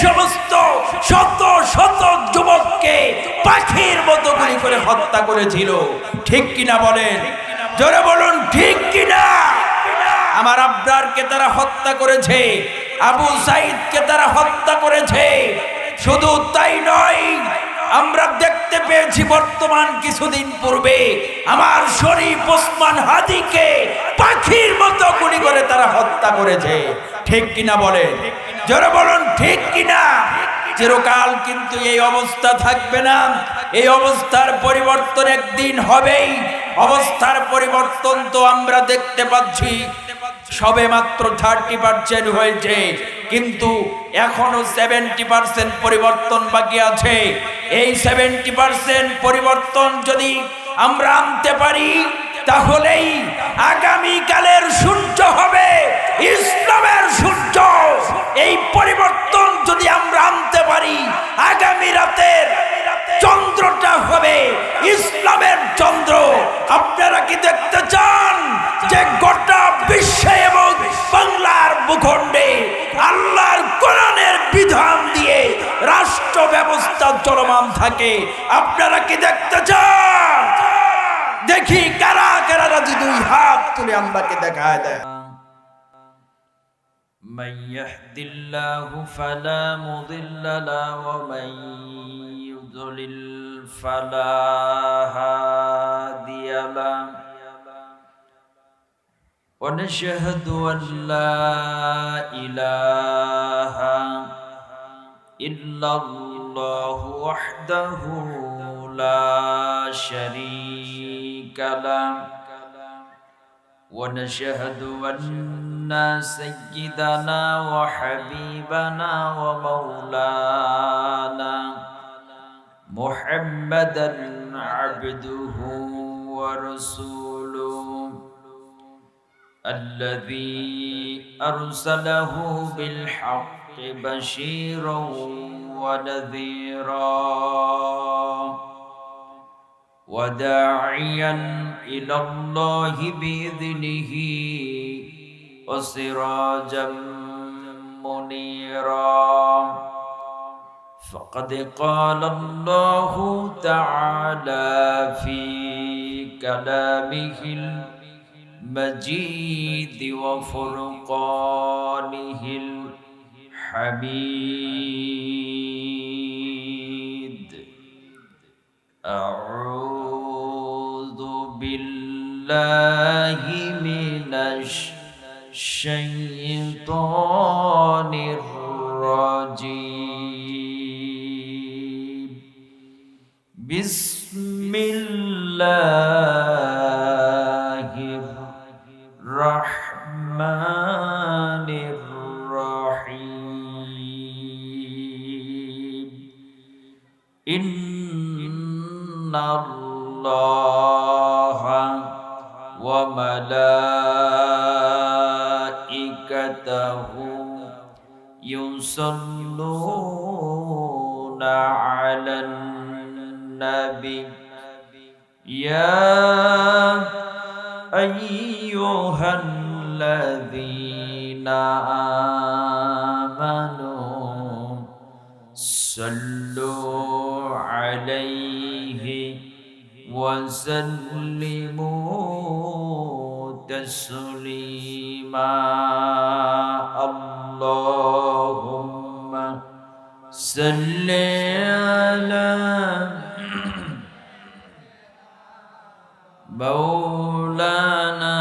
সমস্ত শত শত যুবককে পাখির মতো গুলি করে হত্যা করেছিল। ঠিক কিনা বলেন? জোরে বলুন ঠিক কিনা? আমার আব্রারকে তারা হত্যা করেছে, আবু সাইদকে তারা হত্যা করেছে। শুধু তাই নয়, আমরা দেখতে পেয়েছি বর্তমান কিছুদিন পূর্বে আমার শরীফ ওসমান হাদিকে পাখির মতো গুলি করে তারা হত্যা করেছে। ঠিক কিনা বলেন? জোরে বলুন ঠিক কিনা? চিরকাল কিন্তু এই অবস্থা থাকবে না, এই অবস্থার পরিবর্তন একদিন হবেই। অবস্থার পরিবর্তন তো আমরা দেখতে পাচ্ছি, সবে মাত্র 30% হয়েছে, কিন্তু এখনো 70% পরিবর্তন বাকি আছে। এই 70% পরিবর্তন যদি আমরা আনতে পারি, তাহলেই আগামীকালের সূর্য হবে ইসলামের সূর্য। এই পরিবর্তন যদি আমরা আনতে পারি, আগামী রাতের চন্দ্রটা হবে ইসলামের চন্দ্র। আপনারা কি দেখতে চান যে গোটা বিশ্বে এবং বাংলার ভূখণ্ডে আল্লাহর কোরআনের বিধান দিয়ে রাষ্ট্র ব্যবস্থা চলমান থাকে? আপনারা কি দেখতে চান? দেখি কারা কারা রাজি, দুই হাত তুলে আল্লাহকে দেখায় দেয়। من يهد الله فلا مضل له ومن يضلل فلا هادي له ونشهد أن لا إله إلا الله وحده لا شريك له ونشهد أن سيدنا وحبيبنا ومولانا محمدا عبده ورسوله الذي أرسله بالحق بشيرا ونذيرا وداعيا إلى الله بإذنه وسراجا منيرا فقد قال الله تعالى في كلامه المجيد وفرقانه الحميد أعوذ بالله من الشيطان الرجيم بسم الله الرحمن الرحيم إن الله وملائكته يصلون على النبي يا أيها الذين آمنوا صلوا عليه وسلموا تسليما اللهم صل على مولانا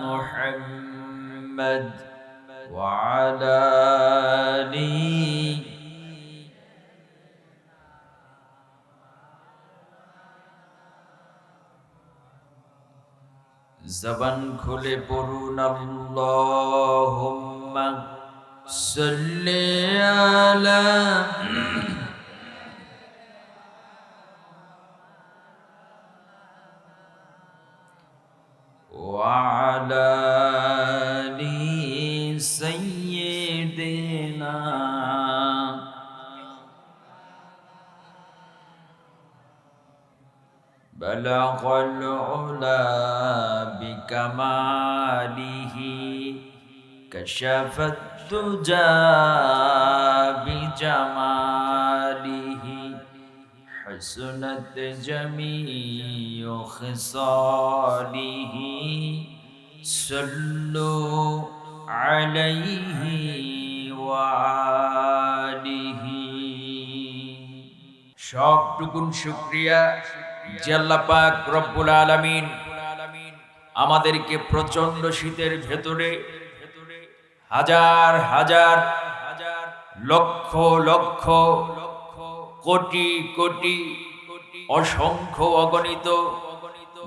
محمد وعلى آله জবান খুলে পড়ুন আল্লাহুম্মা সাল্লি আলা ওয়া আলা আলি সাইয়্যিদিনা بلغ العلا بكماله كشف الدجى حسنت جميع خصاله صلوا عليه وآله সবটুকুন শুকরিয়া যে আল্লাহ পাক রব্বুল আলামিন আমাদেরকে প্রচন্ড শীতের ভেতরে হাজার হাজার লক্ষ লক্ষ কোটি কোটি অসংখ্য অগণিত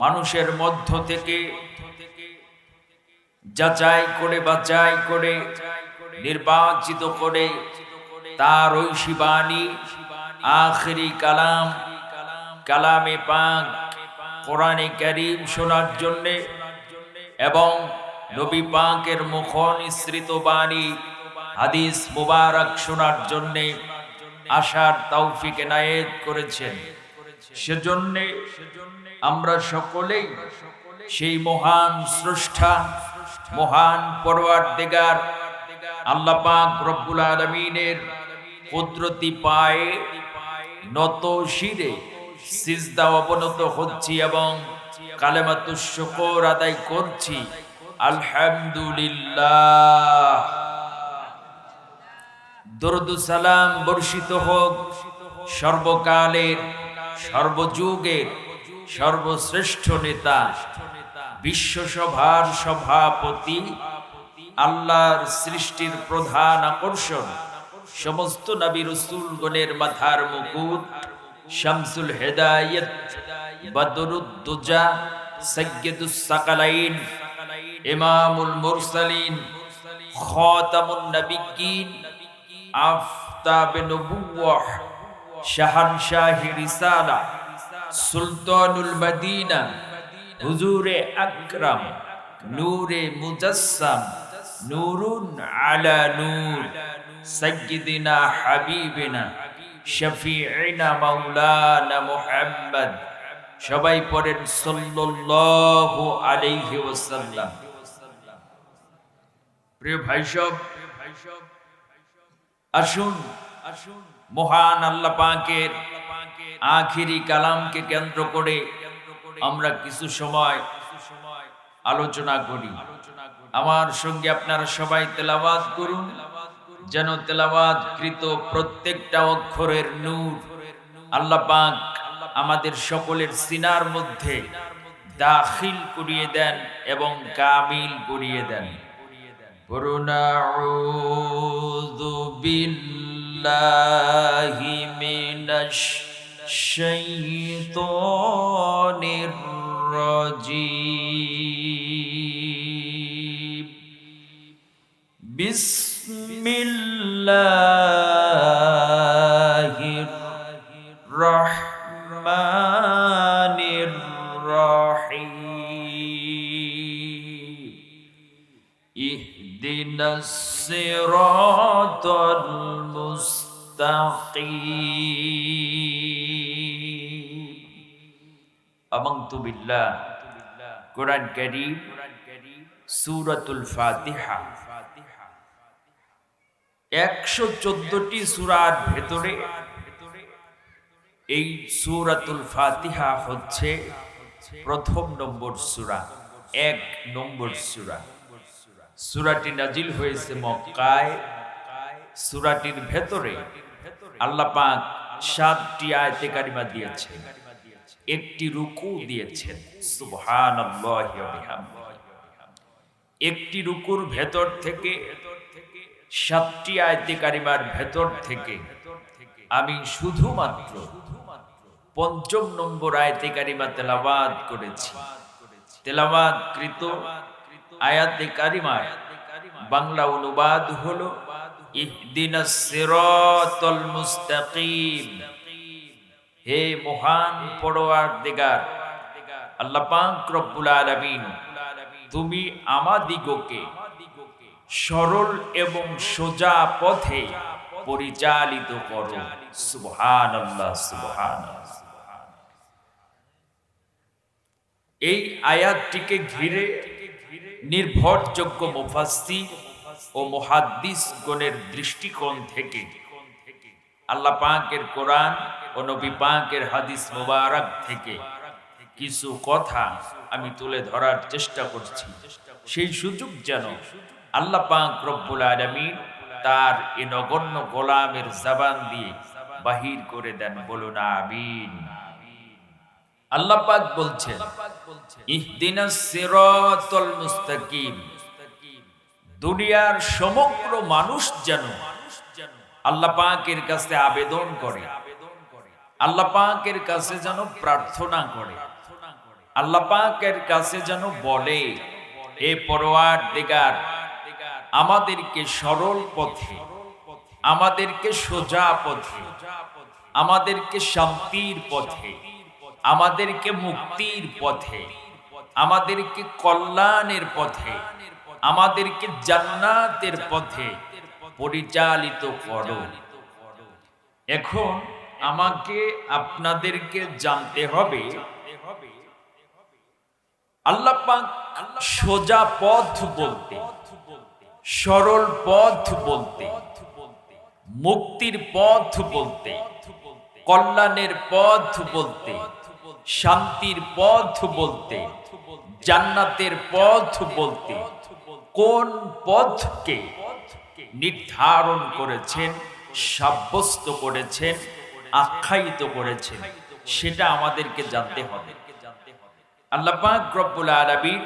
মানুষের মধ্য থেকে যাচাই করে বাছাই করে নির্বাচিত করে তার ঐশী বাণী আখিরি কালাম কালামে পাক কোরআনে কারীম শোনার জন্যে এবং নবী পাকের মুখ নিঃসৃত বাণী হাদিস মুবারক শোনার জন্যে আসার তৌফিক এনায়েত করেছেন। সেজন্য আমরা সকলেই সেই মহান স্রষ্টা মহান পরওয়ারদিগার আল্লাহ পাক রব্বুল আলামিনের কুদরতি পায়ে নত শিরে সিজদা অবনত হচ্ছি এবং কালেমাতুশ শুকর আদায় করছি আলহামদুলিল্লাহ। দরুদ সালাম বর্ষিত হোক সর্বকালের সর্বযুগের সর্বশ্রেষ্ঠ নেতা বিশ্বসভার সভাপতি আল্লাহর সৃষ্টির প্রধান আকর্ষণ সমস্ত নবী রাসূলগণের মাথার মুকুট শামসুল হেদায়েত বদরুদ দুজা সাইয়্যিদুস সাকালাইন ইমামুল মুরসালিন খাতামুন নবিয়্যিন আফতাবে নবুওয়াহ শাহানশাহি রিসালা সুলতানুল মদিনা হুজুরে আকরাম নূরে মুজাসসাম নূরুন আলা নূর সাইয়্যিদিনা হাবিবিনা শফিঈনা মাওলানা মুহাম্মদ। সবাই পড়েন সাল্লাল্লাহু আলাইহি ওয়াসাল্লাম। প্রিয় ভাই সব, আসুন মহান আল্লাহ পাকের আখিরি কালামকে কেন্দ্র করে আমরা কিছু সময় আলোচনা করি। আমার সঙ্গে আপনারা সবাই তেলাওয়াত করুন, যেন তেলাওয়াতকৃত প্রত্যেকটা অক্ষরের নূর আল্লাহ পাক আমাদের সকলের সিনার মধ্যে দাখিল করিয়ে দেন এবং কামিল করিয়ে দেন। আউযু বিল্লাহি মিনাশ শাইতানির রাজীম। বিসমিল্লাহির রহমানির রহিম। ইহদিনাস সিরাতাল মুস্তাকিম। আমানতু বিল্লাহ। কোরআন কারীম সূরাতুল ফাতিহা 114টি সূরার ভেতরে এই সূরাতুল ফাতিহা হচ্ছে প্রথম নম্বর সূরা, 1 নম্বর সূরা। সূরাটি নাজিল হয়েছে মক্কায়। সূরাটির ভেতরে আল্লাহ পাক 7টি আয়াতে কারিমা দিয়েছেন, একটি রুকু দিয়েছেন। সুবহানাল্লাহি ওয়া বিহামদিহি। একটি রুকুর ভেতর থেকে 7টি আয়াতে কারিমার ভেতর থেকে আমি শুধুমাত্র 5ম নম্বর আয়াতে কারিমা তেলাওয়াত করেছি। তেলাওয়াতকৃত আয়াতে কারিমার বাংলা অনুবাদ হলো ইহদিনাস সিরাতাল মুস্তাকিম। হে মহান পরওয়ারদিগার আল্লাহ পাক রব্বুল আলামিন, তুমি আমাদিগকে সরল এবং সোজা পথে পরিচালিত করো। সুবহানাল্লাহ, সুবহানাল্লাহ। এই আয়াতটিকে ঘিরে নির্ভরযোগ্য মুফাসসির ও মুহাদ্দিসগণের দৃষ্টিকোণ থেকে আল্লাহ পাকের কোরআন ও ও নবী পাকের হাদিস মোবারক থেকে কিছু কথা আমি তুলে ধরার চেষ্টা করছি। সেই সুযোগ যেন আল্লাহ পাক রব্বুল আলামিন তার এ নগণ্য গোলামের জবান দিয়ে বাহির করে দেন, বলুন আমিন। আল্লাহ পাক বলছেন, ইহদিনাস সিরাতাল মুস্তাকিম। দুনিয়ার সমগ্র মানুষ যেন আল্লাহ পাকের কাছে আবেদন করে, আল্লাহ পাকের কাছে যেন প্রার্থনা করে, আল্লাহ পাকের কাছে যেন বলে, হে পরওয়ারদিগার, আমাদেরকে সরল পথে, আমাদেরকে সোজা পথে, আমাদেরকে শান্তির পথে, আমাদেরকে মুক্তির পথে, আমাদেরকে কল্যাণের পথে, আমাদেরকে জান্নাতের পথে পরিচালিত করো। এখন আমাকে আপনাদেরকে জানতে হবে, আল্লাহ পাক সোজা পথ বলতে, সরল পথ বলতে, মুক্তির পথ বলতে, কল্যাণের পথ বলতে, শান্তির পথ বলতে, জান্নাতের পথ বলতে কোন পথকে নির্ধারণ করেছেন, সাব্যস্ত করেছেন, আখ্যায়িত করেছেন, সেটা আমাদেরকে জানতে হবে। আল্লাহ পাক রব্বুল আলামিন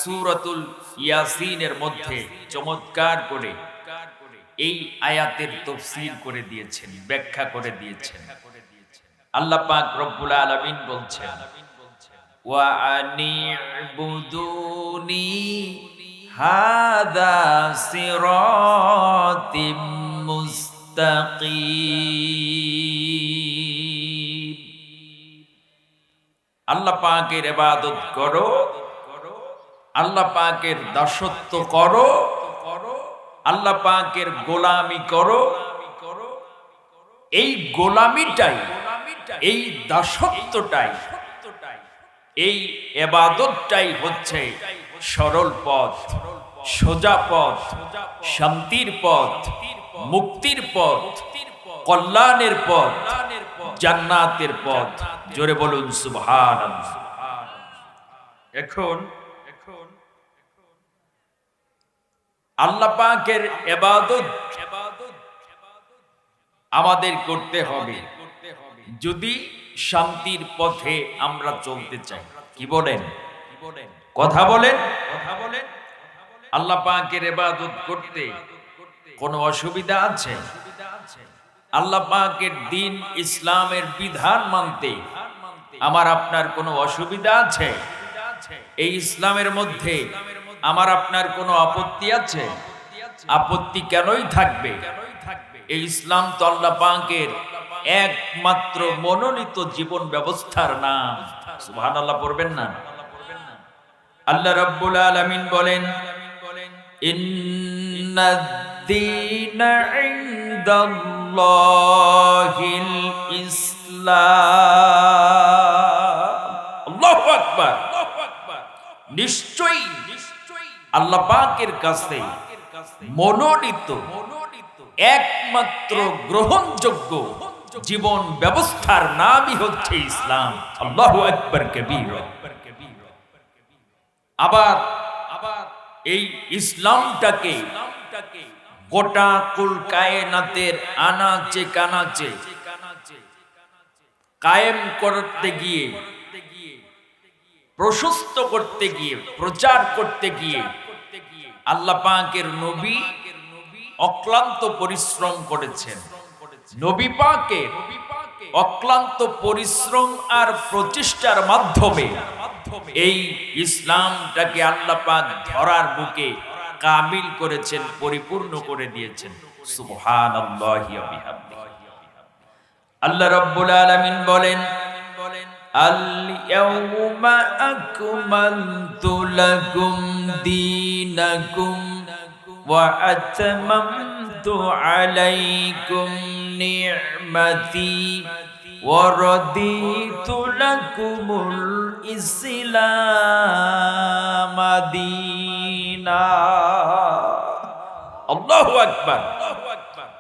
সূরাতুল ইয়াসিনের মধ্যে চমৎকার করে এই আয়াতের তাফসীর করে দিয়েছেন, ব্যাখ্যা করে দিয়েছেন। আল্লাহ পাক রব্বুল আলামিন বলছেন, ওয়া আনি'বুদুনি হাযা সিরাতিম মুস্তাকিম। আল্লাহ পাকের ইবাদত করো, আল্লাহ পাকের দাসত্ব করো, আল্লাহ পাকের গোলামি করো। এই গোলামিটাই, এই দাসত্বটাই, এই ইবাদতটাই হচ্ছে সরল পথ, সোজা পথ, শান্তির পথ, মুক্তির পথ, কল্যাণের পথ, জান্নাতের পথ। জোরে বলুন সুবহানাল্লাহ। এখন আল্লাহ পাকের ইবাদত আমাদের করতে হবে যদি শান্তির পথে আমরা চলতে চাই। কি বলেন? কথা বলেন। আল্লাহ পাকের ইবাদত করতে কোনো অসুবিধা আছে? আল্লাহ পাকের দ্বীন ইসলামের বিধান মানতে আমার আপনার কোনো অসুবিধা আছে? এই ইসলামের মধ্যে আমার আপনার কোনো আপত্তি আছে? আপত্তি কেনই থাকবে? এই ইসলাম তো আল্লাহ পাকের একমাত্র মনোনীত জীবন ব্যবস্থার নাম। সুবহানাল্লাহ পড়বেন না? আল্লাহ রাব্বুল আলামিন বলেন, ইন্নাদ-দীনা ইনদাল্লাহিল ইসলাম। আল্লাহু আকবার। নিশ্চয়ই আল্লাহ পাকের কাছে মনোনীত একমাত্র গ্রহণযোগ্য জীবন ব্যবস্থার নামই হচ্ছে ইসলাম। আল্লাহু আকবার কবীরা। আবার এই ইসলামটাকে গোটা কুল কায়নাতের আনাচে কানাচে কায়েম করতে গিয়ে, প্রশস্ত করতে গিয়ে, প্রচার করতে গিয়ে আল্লাহ পাকের নবী অক্লান্ত পরিশ্রম করেছেন। নবী পাকের অক্লান্ত পরিশ্রম আর প্রচেষ্টার মাধ্যমে এই ইসলামটাকে আল্লাহ পাক ধরার বুকে কামিল করেছেন, পরিপূর্ণ করে দিয়েছেন। সুবহানাল্লাহি ওয়া বিহামদিহি। আল্লাহ রাব্বুল আলামিন বলেন, আল-ইয়াওমা আকমালতু লাকুম দীনাকুম ওয়া আতমামতু আলাইকুম নি'মাতি ওয়া রাদিতু লাকুমুল ইসলাম দীনা। আল্লাহু আকবার।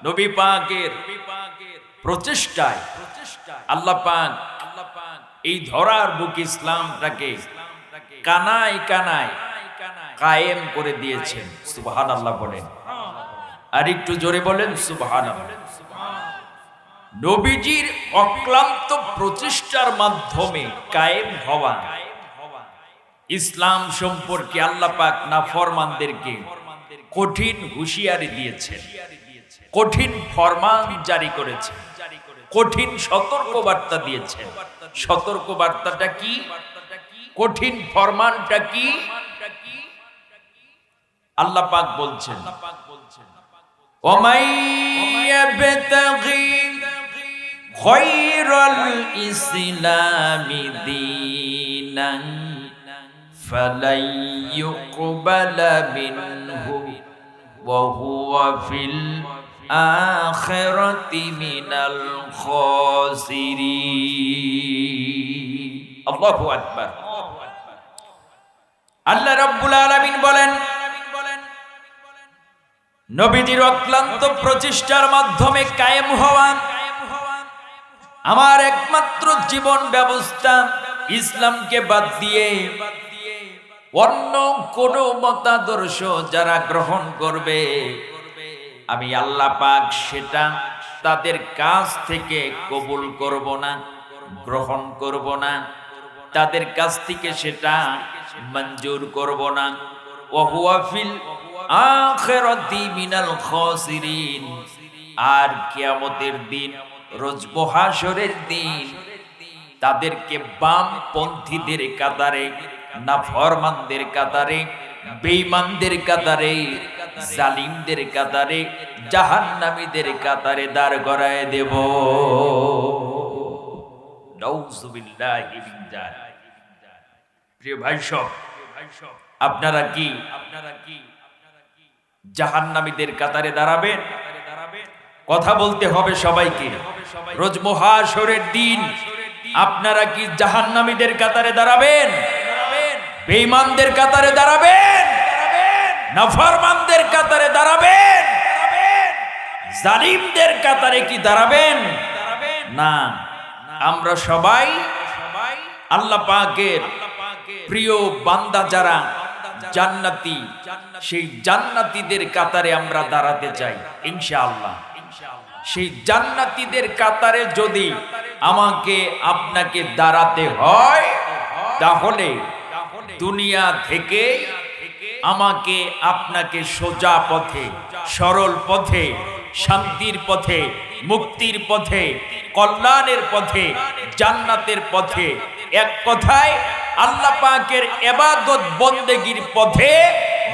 নবী পাকের প্রচেষ্টায় আল্লাহ পাক এই ধরার বুক ইসলামটাকে কানায় কানায় কায়েম করে দিয়েছেন। সুবহানাল্লাহ বলেন, আর একটু জোরে বলেন সুবহানাল্লাহ। নবীজির অক্লান্ত প্রচেষ্টার মাধ্যমে কায়েম হওয়া ইসলাম সম্পর্কে আল্লাহ পাক নাফরমানদেরকে কঠিন হুঁশিয়ারি দিয়েছেন, কঠিন ফরমান জারি করেছেন, কঠিন সতর্কবার্তা দিয়েছেন। সতর্কবার্তাটা কি? কঠিন ফরমানটা কি? আল্লাহ পাক বলছেন, ওমাই ইয়াবতাগি গায়রাল ইসলামি দীনান ফালাই ইউকবালা মিনহু ওয়া হুয়া ফিল আখিরাতি মিনাল খাসিরিন। আল্লাহু আকবার। আল্লাহ রাব্বুল আলামিন বলেন, নবীজির অক্লান্ত প্রচেষ্টার মাধ্যমে কায়েম হওয়া আমার একমাত্র জীবন ব্যবস্থা, ইসলামকে বাদ দিয়ে অন্য কোন মতাদর্শ যারা গ্রহণ করবে, আমি আল্লাহ পাক সেটা তাদের কাছ থেকে কবুল করব না, গ্রহণ করব না, তাদের কাছ থেকে সেটা মঞ্জুর করব না। ওয়া হুয়া ফিল আখিরাতি মিনাল খাসিরিন। আর কিয়ামতের দিন, রোজ মহাশরের দিন, তাদেরকে বামপন্থীদের কাতারে, নাফরমানদের কাতারে, বেঈমানদের কাতারে, জালিমদের কাতারে, জাহান্নামীদের কাতারে দাঁড় করায় দেব। নাউযুবিল্লাহি মিন যালিক। প্রিয় ভাই সব, আপনারা কি জাহান্নামীদের কাতারে দাঁড়াবেন? কথা বলতে হবে সবাইকে। রোজ মহাশরের দিন আপনারা কি জাহান্নামীদের কাতারে দাঁড়াবেন? বেঈমানদের কাতারে দাঁড়াবেন? নাফরমানদের কাতারে দাঁড়াবেন? জালিমদের কাতারে কি দাঁড়াবেন? না, আমরা সবাই আল্লাহ পাকের প্রিয় বান্দা যারা জান্নাতি, সেই জান্নাতীদের কাতারে আমরা দাঁড়াতে চাই ইনশাআল্লাহ। সেই জান্নাতীদের কাতারে যদি আমাকে আপনাকে দাঁড়াতে হয়, তাহলে দুনিয়া থেকে আমাকে আপনাকে সোজা পথে, সরল পথে, শান্তির পথে, মুক্তির পথে, কল্যাণের পথে, জান্নাতের পথে, এক কথায় আল্লাহ পাকের ইবাদত বন্দেগীর পথে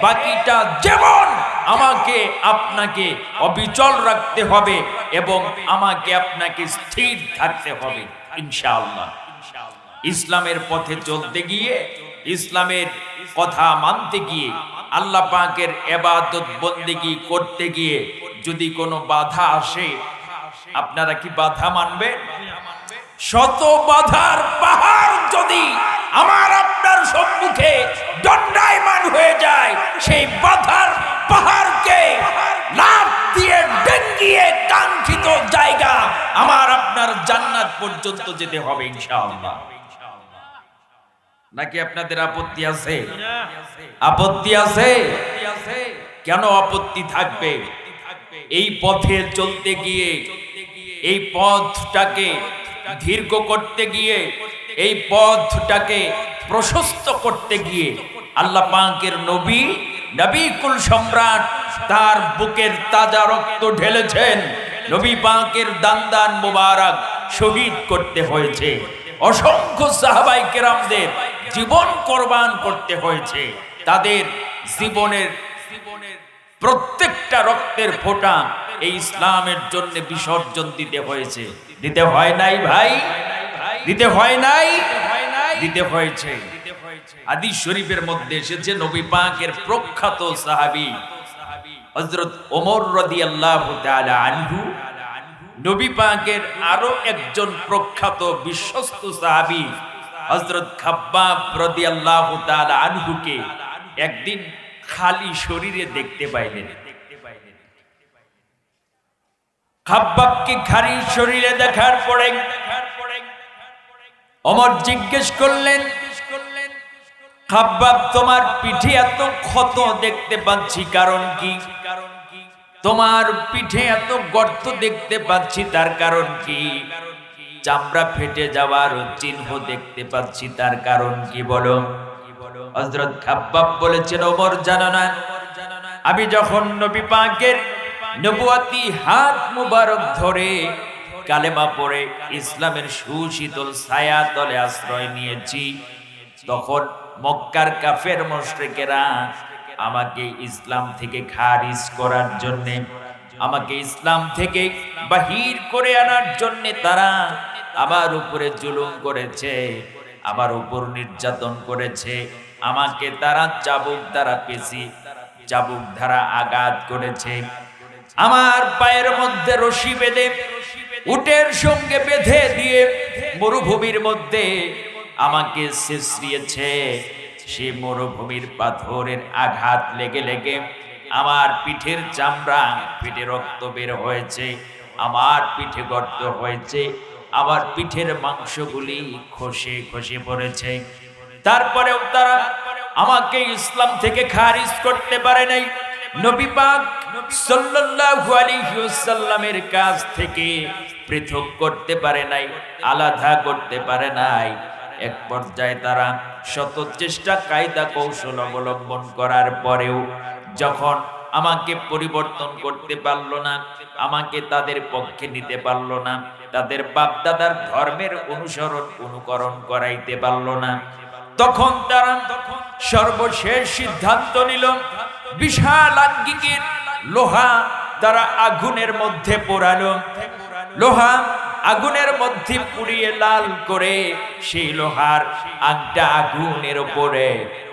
বাকিটা যেমন আমাকে আপনাকে অবিচল রাখতে হবে এবং আমাকে আপনাকে স্থির থাকতে হবে ইনশাআল্লাহ। ইসলামের পথে চলতে গিয়ে, ইসলামের কথা মানতে গিয়ে, আল্লাহ পাকের ইবাদত বন্দেগী করতে গিয়ে যদি কোনো বাধা আসে, আপনারা কি বাধা মানবেন? শত বাধার পাহাড় যদি আমার আপনার সম্মুখে দণ্ডায়মান হয়ে যায়, সেই বাধার পাহাড়কে লাফ দিয়ে ডেঙ্গিয়ে কাঙ্ক্ষিত জায়গা আমার আপনার জান্নাত পর্যন্ত যেতে হবে ইনশাআল্লাহ। নাকি আপনাদের আপত্তি আছে? আপত্তি আছে? কেন আপত্তি থাকবে? এই পথে চলতে গিয়ে, এই পথটাকে দীর্ঘ করতে গিয়ে, এই পথটাকে প্রশস্ত করতে গিয়ে আল্লাহ পাকের নবী, নবী কুল সম্রাট, তার বুকের তাজা রক্ত ঢেলেছেন। নবী পাকের দান্দান মুবারক শহীদ করতে হয়েছে। অসংখ্য সাহাবায়ে কেরামদের জীবন কোরবান করতে হয়েছে। তাদের জীবনের প্রত্যেকটা রক্তের ফোঁটা এই ইসলামের জন্য বিসর্জন দিতে হয়েছে। দিতে হয় নাই ভাই? দিতে হয় নাই? দিতে হয়েছে। হাদিস শরীফের মধ্যে এসেছে, নবী পাকের প্রখ্যাত সাহাবী হযরত ওমর রাদিয়াল্লাহু তাআলা আনহু, নবী পাকের আরো একজন প্রখ্যাত বিশ্বস্ত সাহাবী হযরত খাব্বাব রাদিয়াল্লাহু তাআলা আনহুকে একদিন খালি শরীরে দেখতে পাইলেন। খাব্বাবকে খালি শরীরে দেখার পরে ওমর জিজ্ঞেস করলেন, খাব্বাব তোমার পিঠে এত ক্ষত দেখতে পাচ্ছি, কারণ কি? তোমার পিঠে এত গর্ত দেখতে পাচ্ছি, তার কারণ কি? চামড়া ফেটে যাওয়ার চিহ্ন দেখতে পাচ্ছি, তার কারণ কি বলো? হযরত খাব্বাব বলেছেন, ওমর জানো না, আমি যখন নবী পাকের নবুয়াতি হাত মুবারক ধরে কালেমা পড়ে ইসলামের সুশীতল ছায়া তলে আশ্রয় নিয়েছি, তখন মক্কার কাফের মুশরিকেরা আমাকে ইসলাম থেকে খারিজ করার জন্যে, আমাকে ইসলাম থেকে বাহির করে আনার জন্যে তারা আমার উপরে জুলুম করেছে, আমার উপর নির্যাতন করেছে। আমাকে তারা চাবুক দ্বারা পেশি, চাবুক দ্বারা আঘাত করেছে। আমার পায়ের মধ্যে রশি বেঁধে উটের সঙ্গে বেঁধে দিয়ে মরুভূমির মধ্যে আমাকে ছেঁচড়িয়েছে। সে মরুভূমির পাথরের আঘাত লেগে লেগে আমার পিঠের চামড়া ফেটে রক্ত বের হয়েছে, আমার পিঠে গর্ত হয়েছে, আমার পিঠের মাংসগুলি খসে খসে পড়েছে। তারপরেও তারা আমাকে ইসলাম থেকে খারিজ করতে পারে নাই, নবী পাক সাল্লাল্লাহু আলাইহি ওয়াসাল্লামের কাছ থেকে পৃথক করতে পারে নাই, আলাদা করতে পারে নাই। এক পর্যায়ে তারা শত চেষ্টা কায়দা কৌশল অবলম্বন করার পরেও যখন আমাকে পরিবর্তন করতে পারল না, আমাকে তাদের পক্ষে নিতে পারল না, তাদের বাপদাদার ধর্মের অনুকরণ করাইতে পারল না, তখন তারা সর্বশেষ সিদ্ধান্ত নিল, বিশাল আঙ্গিকের লোহা তারা আগুনের মধ্যে পোড়ালো, লোহা আগুনের মধ্যে পুড়িয়ে লাল করে সেই লোহার আংটা আগুনের উপরে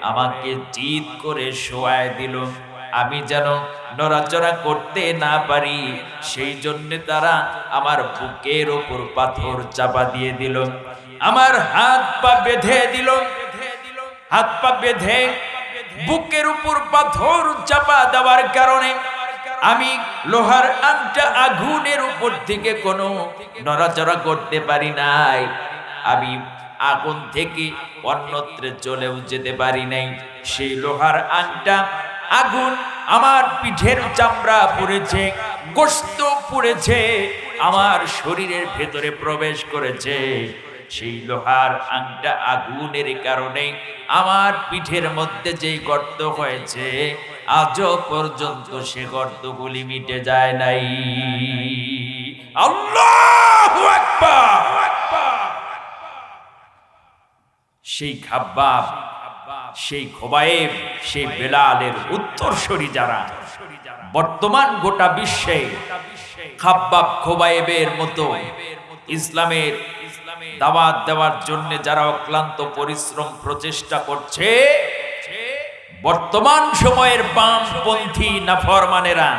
আমাকে চিৎ করে শোয়ায় দিল। আমি যেন নড়াচড়া করতে না পারি, সেই জন্য তারা আমার বুকের ওপর পাথর চাপা দিয়ে দিল, আমার হাত পা বেঁধে দিল, হাত পা বেঁধে বুকের উপর পাথর চাপা দেওয়ার কারণে আমি লোহার আংটা আগুনের উপর থেকে কোনো নড়াচড়া করতে পারি নাই, আমি আগুন থেকে অন্যত্রে চলেও যেতে পারি নাই। সেই লোহার আংটা আগুন আমার পিঠের চামড়া পুড়েছে, গোশত পুড়েছে, আমার শরীরের ভেতরে প্রবেশ করেছে। সেই লোহার আংটা আগুনের কারণে আমার পিঠের মধ্যে যেই গর্ত হয়েছে, আজও পর্যন্ত সে গর্তগুলি মিটে যায় নাই। আল্লাহু আকবার। সেই খাব্বাব, সেই খোবায়েব, সেই বেলালের উত্তরসূরি যারা বর্তমান গোটা বিশ্বে খাব্বাব খোবায়েবের মতো ইসলামের দাওয়াত দেওয়ার জন্য যারা অক্লান্ত পরিশ্রম প্রচেষ্টা করছে, বর্তমান সময়ের বামপন্থী নাফরমানেরা,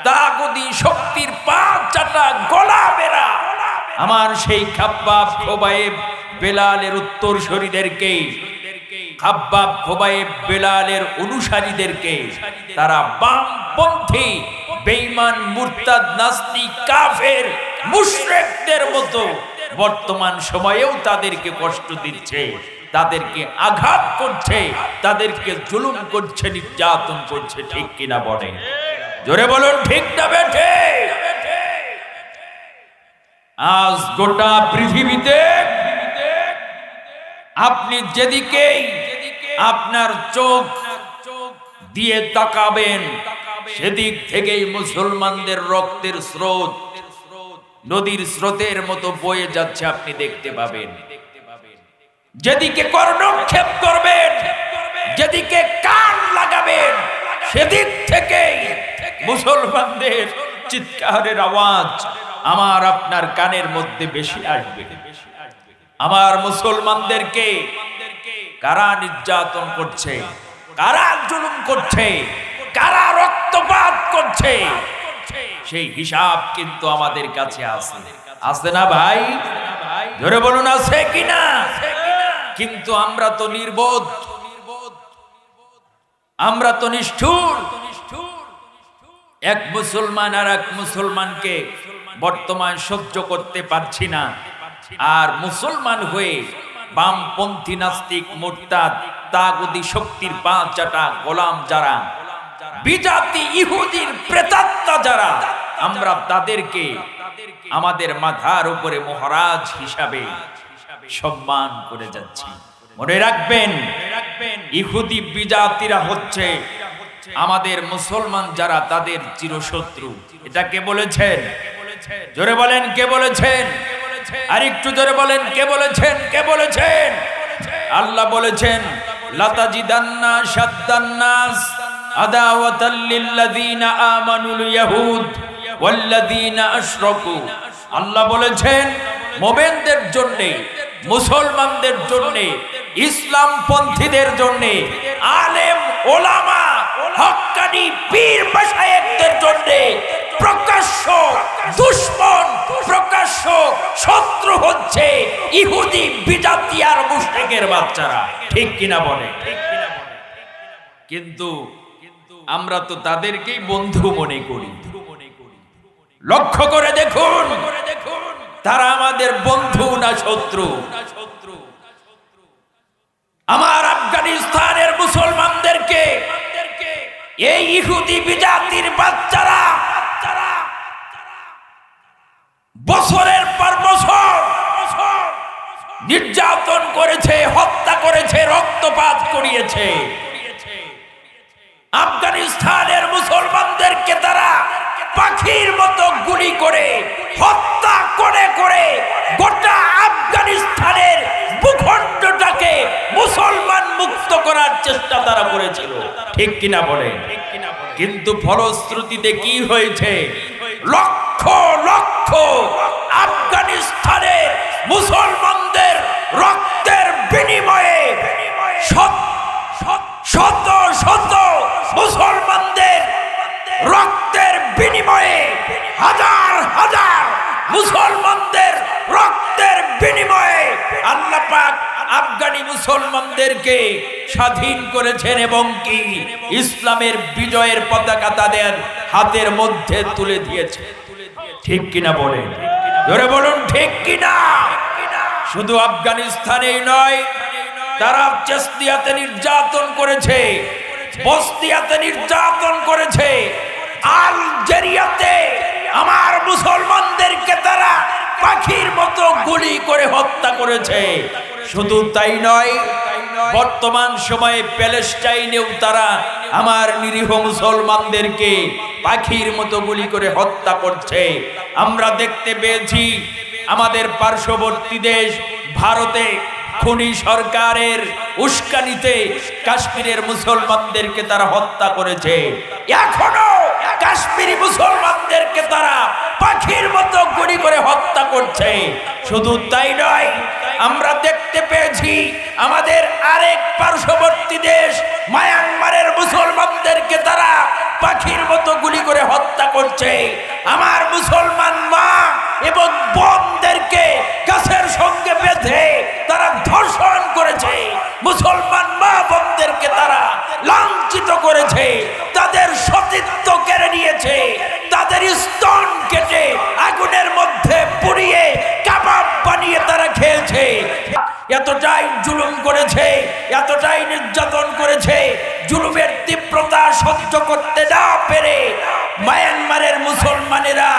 তাগুতি শক্তির পা চাটা গোলামেরা আমার সেই খাব্বাব খোবায়েব বেলালের উত্তরসূরিদেরকে, খাব্বাব খোবায়েব বেলালের অনুসারীদেরকে তারা বামপন্থী বেঈমান মুরতাদ নাস্তিক কাফের মুশরিকদের মতো বর্তমান সময়েও তাদেরকে কষ্ট দিচ্ছে, তাদেরকে আঘাত করছে, তাদেরকে জুলুম করছে, নির্যাতন করছে। ঠিক কিনা বলে? জোরে বলুন ঠিক না বেঠে? আজ গোটা পৃথিবীতে আপনি যেদিকেই আপনার চোখ দিয়ে তাকাবেন, সেদিক থেকেই মুসলমানদের রক্তের স্রোত নদীর স্রোতের মতো বয়ে যাচ্ছে, আপনি দেখতে পাবেন। যেদিকে কর্ণক্ষেপ করবেন, যেদিকে কান লাগাবেন, সেদিক থেকেই মুসলমানদের চিৎকারের আওয়াজ আমার আপনার কানের মধ্যে বেশি আসবে। আমার মুসলমানদেরকে কারা নির্যাতন করছে, কারা জুলুম করছে, কারা রক্তপাত করছে, সেই হিসাব কিন্তু আমাদের কাছে আছে। আছে না ভাই? জোরে বলুন আছে কিনা? কিন্তু আমরা তো নির্বোধ, আমরা তো নিষ্ঠুর। এক মুসলমান আর এক মুসলমানকে বর্তমান সহ্য করতে পারছি না। আর মুসলমান হয়ে বামপন্থী নাস্তিক মুরতাদ তাগুতি শক্তির পাঁচ চাটা গোলাম যারা, বিজাতি ইহুদির প্রেতাত্মা যারা, আমরা তাদেরকে আমাদের মাথার উপরে মহারাজ হিসাবে সম্মান করে যাচ্ছি। মনে রাখবেন, ইহুদি বিজাতিরা হচ্ছে আমাদের মুসলমান যারা তাদের চিরশত্রু। এটা কে বলেছেন? জোরে বলেন কে বলেছেন? আর একটু জোরে বলেন কে বলেছেন? কে বলেছেন? আল্লাহ বলেছেন, লাতাজিদান্না শাদ্দান্নাস আদাওয়াতাল লিল্লাযিনা আমানুল ইয়াহুদ ওয়াল্লাযিনা আশরাকু। আল্লাহ বলেছেন মুমিনদের জন্য, মুসলমানদের জন্য, ইসলাম পন্থীদের জন্য, আলেম ওলামা হক্কানি পীর মাশায়েখদের জন্য প্রকাশ্য দুশমন, প্রকাশ্য শত্রু হচ্ছে ইহুদি বিজাতি আর মুশরিকের বাচ্চারা। ঠিক কিনা বলে? কিন্তু আমরা তো তাদেরকেই বন্ধু মনে করি। লক্ষ্য করে দেখুন, তারা আমাদের বন্ধু না শত্রু? আমার আফগানিস্তানের মুসলমানদেরকে এই ইহুদি বিজাতির বাচ্চারা বছরের পর বছর নির্যাতন করেছে, হত্যা করেছে, রক্তপাত করিয়েছে। আফগানিস্তানের মুসলমানদেরকে তারা পাখির মতো গুলি করে হত্যা করে করে গোটা আফগানিস্তানের ভূখণ্ডটাকে মুসলমান মুক্ত করার চেষ্টা তারা করেছিল। ঠিক কিনা বলে? কিন্তু ফলশ্রুতিতে কি হয়েছে? লক্ষ লক্ষ আফগানিস্তানের মুসলমানদের রক্তের বিনিময়ে শত শত মুসলমানদের রক্তের বিনিময়ে, হাজার হাজার মুসলমানদের রক্তের বিনিময়ে আল্লাহ পাক আফগানি মুসলমানদেরকে স্বাধীন করেছেন এবং কি ইসলামের বিজয়ের পতাকা তাদের হাতের মধ্যে তুলে দিয়েছে। ঠিক কিনা বলেন? জোরে বলুন ঠিক কিনা? শুধু আফগানিস্তানেই নয়, তারা চেস্তিয়াতে নির্যাতন করেছে, বস্তিয়াতে নির্যাতন করেছে, আলজেরিয়াতে আমার মুসলমানদেরকে তারা পাখির মতো গুলি করে হত্যা করেছে। শুধু তাই নয়, বর্তমান সময়ে প্যালেস্টাইনেও তারা আমার নিরীহ মুসলমানদেরকে পাখির মতো গুলি করে হত্যা করছে। আমরা দেখতে পেয়েছি আমাদের পার্শ্ববর্তী দেশ ভারতে খুনি সরকারের উস্কানিতে কাশ্মীরের মুসলমানদেরকে তারা হত্যা করেছে। এখনো কাশ্মীরি মুসলমানদেরকে তারা পাখির মতো গুলি করে হত্যা করছে। শুধু তাই নয়, আমরা দেখতে পেয়েছি আমাদের আরেক পার্শ্ববর্তী দেশ মায়ানমারের মুসলমানদেরকে তারা পাখির মতো গুলি করে হত্যা করছে। আমার মুসলমান মা এবং বোনদেরকে গাছের সঙ্গে বেঁধে তারা ধর্ষণ করেছে। মুসলমান মা বোনদেরকে তারা লাঞ্ছিত করেছে, তাদের সতীত্ব কেড়ে নিয়েছে, তাদের স্তন কেটে আগুনের মধ্যে পুড়িয়ে কাবাব বানিয়ে তারা খেয়েছে। এতটাই জুলুম করেছে, এতটাই নির্যাতন করেছে, জুলুমের তীব্রতা সহ্য করতে না পেরে মায়ানমারের মুসলমানেরা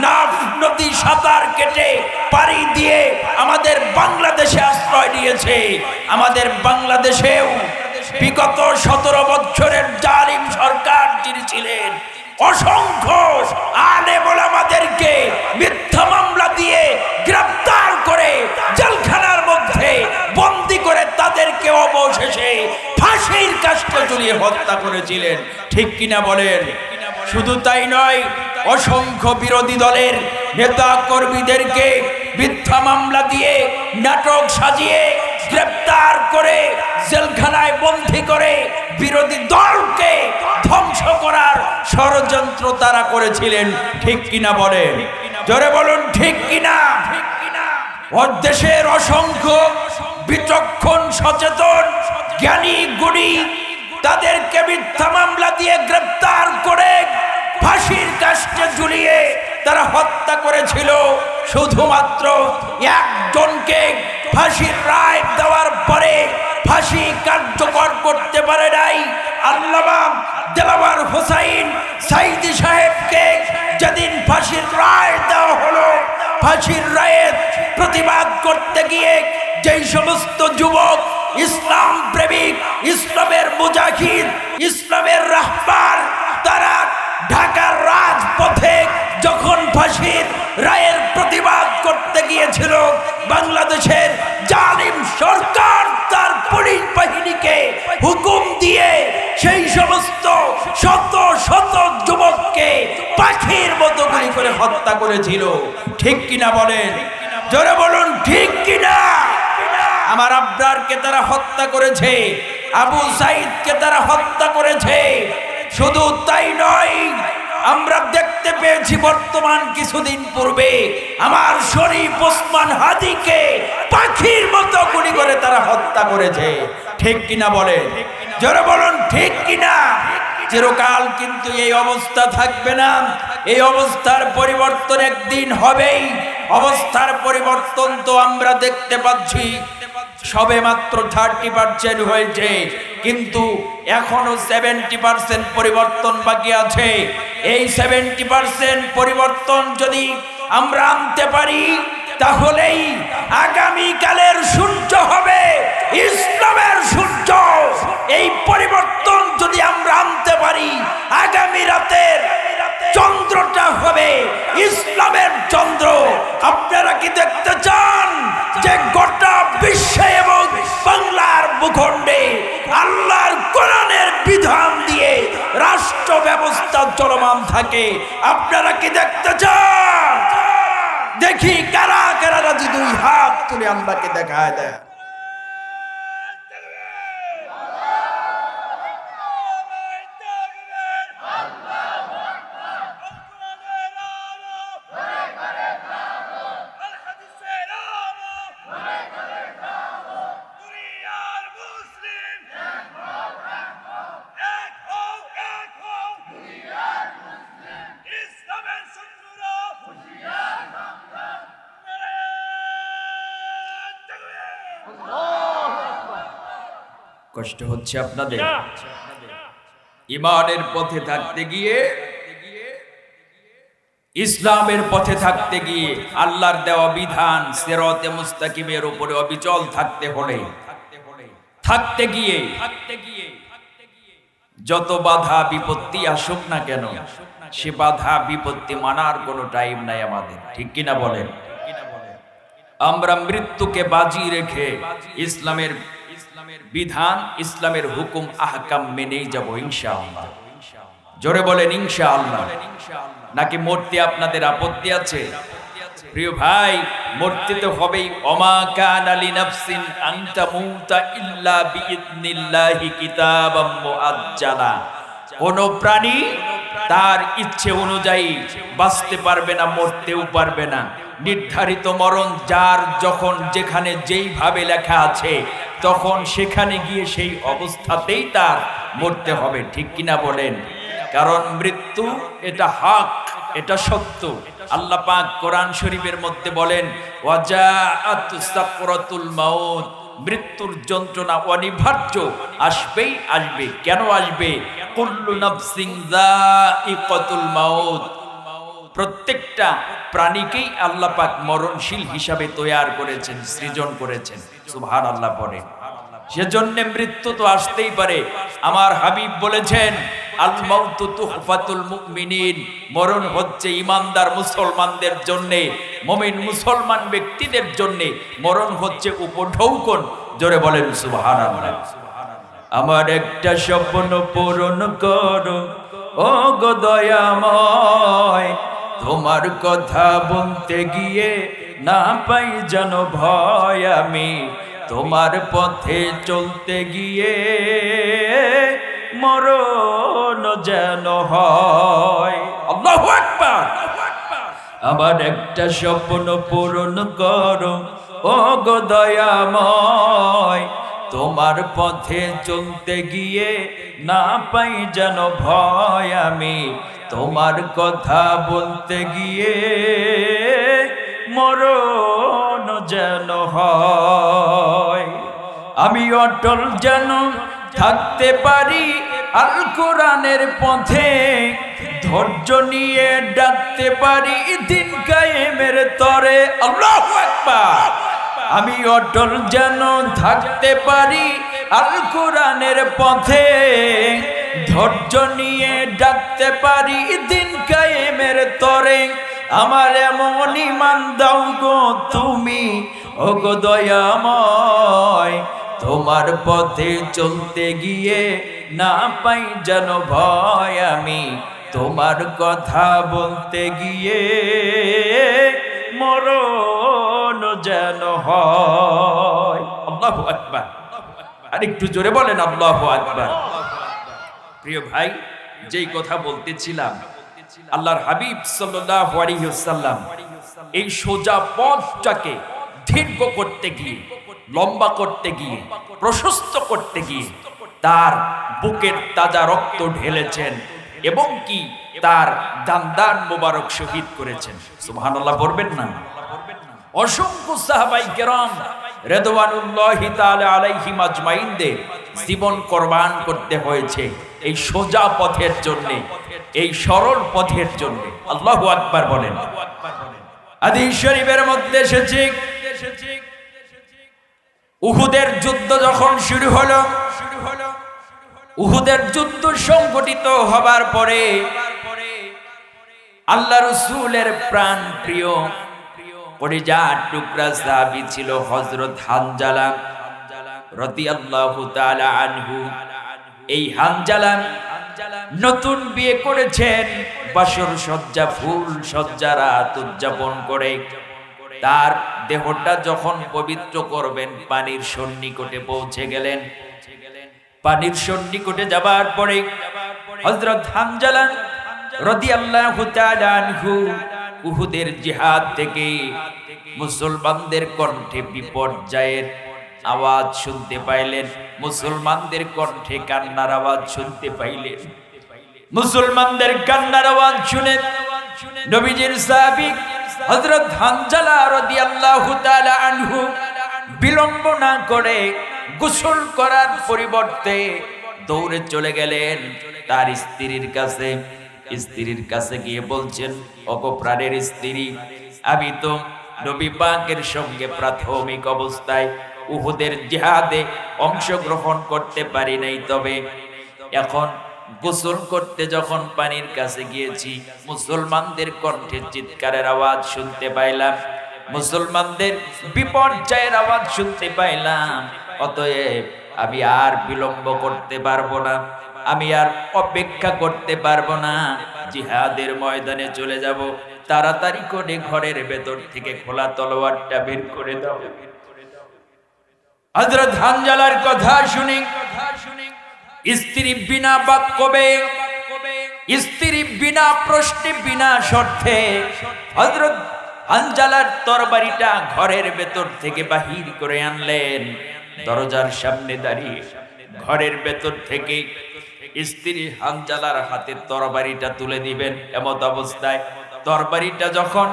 নাফ নদী সাঁতার কেটে পাড়ি দিয়ে আমাদের বাংলাদেশে আশ্রয় নিয়েছে। আমাদের বাংলাদেশেও বিগত 17 বছরের জালিম সরকার যিনি ছিলেন, অসংখ্য আলেম ওলামাদেরকে মিথ্যা মামলা দিয়ে গ্রেফতার করে জেলখানার মধ্যে বন্দী করে তাদেরকে অবশেষে ফাঁসির কাস্টে ঝুলিয়ে হত্যা করেছিলেন। ঠিক কিনা বলেন? শুধু তাই নয়, অসংখ্য বিরোধী দলের নেতা কর্মীদেরকে মিথ্যা মামলা দিয়ে নাটক সাজিয়ে গ্রেফতার করে জেলখানায় বন্দী করে বিরোধী দলকে ধ্বংস করার ষড়যন্ত্র তারা করেছিলেন। ঠিক কিনা বলেন? জোরে বলুন ঠিক কিনা? ওর দেশের অসংখ্য বিচক্ষণ সচেতন জ্ঞানী গুণী তাদেরকে মিথ্যা মামলা দিয়ে গ্রেফতার করে ফাঁসির কাস্টে ঝুলিয়ে তারা হত্যা করেছিল শুধুমাত্র একজনকে ফাঁসির রায় দেওয়ার পরে ফাঁসি কার্যকর করতে পারে নাই। আল্লামা দেলাওয়ার হোসাইন সাইদি সাহেবকে যেদিন ফাঁসির রায় দেওয়া হলো, ফাঁসির রায়ের প্রতিবাদ করতে গিয়ে যেই সমস্ত যুবক ইসলাম প্রেমিক, ইসলামের মুজাহিদ, ইসলামের রাহবার, তারা ঢাকার রাজপথে যখন ফাঁসির রায়ের প্রতিবাদ করতে গিয়েছিল, বাংলাদেশের জালিম সরকার তার পুলিশ বাহিনীকে হুকুম দিয়ে সেই সমস্ত শত শত যুবককে পাখির মতো গুলি করে হত্যা করেছিল। ঠিক কিনা বলেন? জোরে বলুন ঠিক কিনা? আমার আব্রারকে তারা হত্যা করেছে, আবু সাইদকে তারা হত্যা করেছে। শুধু তাই নয়, আমরা দেখতে পেয়েছি বর্তমান কিছুদিন পূর্বে আমার শরীফ ওসমান হাদিকে পাখির মতো গুলি করে তারা হত্যা করেছে। ঠিক কিনা বলেন? জোরে বলুন ঠিক কিনা? চিরকাল কিন্তু এই অবস্থা থাকবে না, এই অবস্থার পরিবর্তন একদিন হবেই। অবস্থার পরিবর্তন তো আমরা দেখতে পাচ্ছি, সবে মাত্র 30% হয়েছে, কিন্তু এখনো 70% পরিবর্তন বাকি আছে। এই 70% পরিবর্তন যদি আমরা আনতে পারি, তাহলেই আগামীকালের সূর্য হবে ইসলামের সূর্য। এই পরিবর্তন যদি আমরা আনতে পারি, আগামী রাতের চন্দ্রটা হবে ইসলামের চন্দ্র। আপনারা কি দেখতে চান যে গোটা বিশ্বে এবং বাংলার ভূখণ্ডে আল্লাহর কোরআনের বিধান দিয়ে রাষ্ট্র ব্যবস্থা চলমান থাকে? আপনারা কি দেখতে চান? দেখি কারা কারা রাজি দুই হাত তুলে আল্লাহকে দেখায় দেয়। কষ্ট হচ্ছে আপনাদের? ইমানের পথে থাকতে গিয়ে, ইসলামের পথে থাকতে গিয়ে, আল্লাহর দেওয়া বিধান সিরাতে মুস্তাকিমের উপরে অবিচল থাকতে হলে, থাকতে গিয়ে যত বাধা বিপত্তি আসুক না কেন, সে বাধা বিপত্তি মানার কোনো টাইম নাই আমাদের। ঠিক কিনা বলেন? আমরা মৃত্যুকে বাজি রেখে ইসলামের বিধান, ইসলামের হুকুম আহকাম মেনেই যাব ইনশাআল্লাহ। জোরে বলেন ইনশাআল্লাহ। নাকি মরতে আপনাদের আপত্তি আছে? প্রিয় ভাই, মরতে তো হবেই। ওমা কানা লিনাফসিন আন তামুতা ইল্লা বিইذনিল্লাহি কিতাবাম মুআজ্জালা। কোন প্রাণী তার ইচ্ছে অনুযায়ী বাঁচতে পারবে না, মরতেও পারবে না। নির্ধারিত মরণ যার যখন যেখানে যেইভাবে লেখা আছে, তখন সেখানে গিয়ে সেই অবস্থাতেই তার মরতে হবে। ঠিক কিনা বলেন? কারণ মৃত্যু এটা হক, এটা সত্য। আল্লাহ পাক কোরআন শরীফের মধ্যে বলেন, ওয়াজাআত সাকরাতুল মাউত, মৃত্যুর যন্ত্রণা অনিবার্য, আসবেই আসবে। কেন আসবে? কুল্লু নাফসিন যায়িকাতুল মাউত, প্রত্যেকটা প্রাণীকেই আল্লাহ পাক মরণশীল হিসাবে তৈয়ার করেছেন, সৃজন করেছেন। সুবহানাল্লাহ পড়ে। সেজন্য মৃত্যু তো আসতেই পারে। আমার হাবিব বলেছেন, আল মাউতু তুহফাতুল মুমিনিন, মরণ হচ্ছে ইমানদার মুসলমানদের জন্য, মুমিন মুসলমান ব্যক্তিদের জন্য মরণ হচ্ছে উপঢৌকন। জোরে বলেন সুবহানাল্লাহ। আমার একটা স্বপ্ন পূরণ করো ও গো দয়াময়, তোমার কথা বলতে গিয়ে না পাই যেন ভয়, আমি তোমার পথে চলতে গিয়ে মরণ যেন হয়। আল্লাহু আকবার। আমার একটা স্বপ্ন পূরণ করো ও গো দয়াময়, তোমার পথে চলতে গিয়ে না পাই যেন ভয় আমি, তোমার কথা বলতে গিয়ে মরণ যেন হয়। আমি অটল যেন থাকতে পারি আল কোরআনের পথে, ধৈর্য নিয়ে ডাকতে পারি দিন কায়েমের তরে। আল্লাহু আকবার। আমি অটল যেন থাকতে পারি আল কোরআনের পথে, ধৈর্য নিয়ে ডাকতে পারি দিন কায়েমের তরে। আমার এমন ঈমান দাও গো তুমি, ও গো দয়াময়, তোমার পথে চলতে গিয়ে না পাই যেন ভয় আমি, তোমার কথা বলতে গিয়ে মরণ যেন হয়। আল্লাহু আকবার। আর একটু জোরে বলেন আল্লাহু আকবার। প্রিয় ভাই, যেই কথা বলতেছিলাম, আল্লাহর হাবিব সাল্লাল্লাহু আলাইহি ওয়াসাল্লাম এই সোজা পথটাকে দীর্ঘ করতে গিয়ে, লম্বা করতে গিয়ে, প্রশস্ত করতে গিয়ে তার বুকের তাজা রক্ত ঢেলেছেন এবং কি তার দান মোবারক শহীদ করেছেন। সুবহানাল্লাহ পড়বেন না? অসংখ্য সাহাবায়ে কেরাম রিদওয়ানুল্লাহি তাআলা আলাইহিম আজমাইনদের জীবন কুরবান করতে হয়েছে এই সোজা পথের জন্য, এই সরল পথের জন্য। আল্লাহু আকবার বলেন। হাদিস শরীফের মধ্যে এসেছে, উহুদের যুদ্ধ যখন শুরু হলো, উহুদের যুদ্ধ সংগঠিত হবার পরে আল্লাহ রাসূলের প্রাণ প্রিয় কলিজার টুকরা সাহাবী ছিল হযরত হানজালা রাদিয়াল্লাহু তাআলা আনহু। এই হানজালা নতুন বিয়ে করেছেন, বাসর সজ্জা ফুল সজ্জা রাত উদযাপন করে তার দেহটা যখন পবিত্র করবেন পানির সন্নিকটে পৌঁছে গেলেন। পানির সন্নিকটে যাবার পরে হযরত হানজালা রাদিয়াল্লাহু তাআলা আনহু উহুদের জিহাদ থেকে মুসলমানদের কণ্ঠে বিপর্যয়ের আওয়াজ শুনতে পাইলেন, মুসলমানদের কণ্ঠে কান্নার আওয়াজ শুনতে পাইলেন। মুসলমানদের কান্নার আওয়াজ শুনে নবীজির সাহাবী হযরত হানজালা রাদিয়াল্লাহু তাআলা আনহু বিলম্ব না করে গোসল করার পরিবর্তে দৌড়ে চলে গেলেন তার স্ত্রীর কাছে। স্ত্রীর কাছে গিয়ে বলছেন, ওগো প্রাণের স্ত্রী, আমি তো নবী পাকের সঙ্গে প্রাথমিক অবস্থায় উহুদের জিহাদে অংশগ্রহণ করতে পারি নাই, তবে এখন গোসল করতে যখন পানির কাছে গিয়েছি মুসলমানদের কণ্ঠে চিৎকারের আওয়াজ শুনতে পাইলাম, মুসলমানদের বিপর্যয়ের আওয়াজ শুনতে পাইলাম। অতএব আমি আর বিলম্ব করতে পারবো না, আমি আর অপেক্ষা করতে পারবো না, জিহাদের ময়দানে চলে যাব। তাড়াতাড়ি করে ঘরের ভেতর থেকে খোলা তলোয়ারটা বের করে দাও। হযরত হানজালার কথা শুনে স্ত্রী বিনা বাক্যবে, স্ত্রী বিনা প্রশ্নে, বিনা শর্তে হযরত হানজালার তরবারিটা ঘরের ভেতর থেকে বাহির করে আনলেন। দরজার সামনে দাঁড়িয়ে ঘরের ভেতর থেকে স্ত্রী হানজালার হাতে তরবারিটা তুলে দিবেন, এমত অবস্থায় তরবারিটা যখন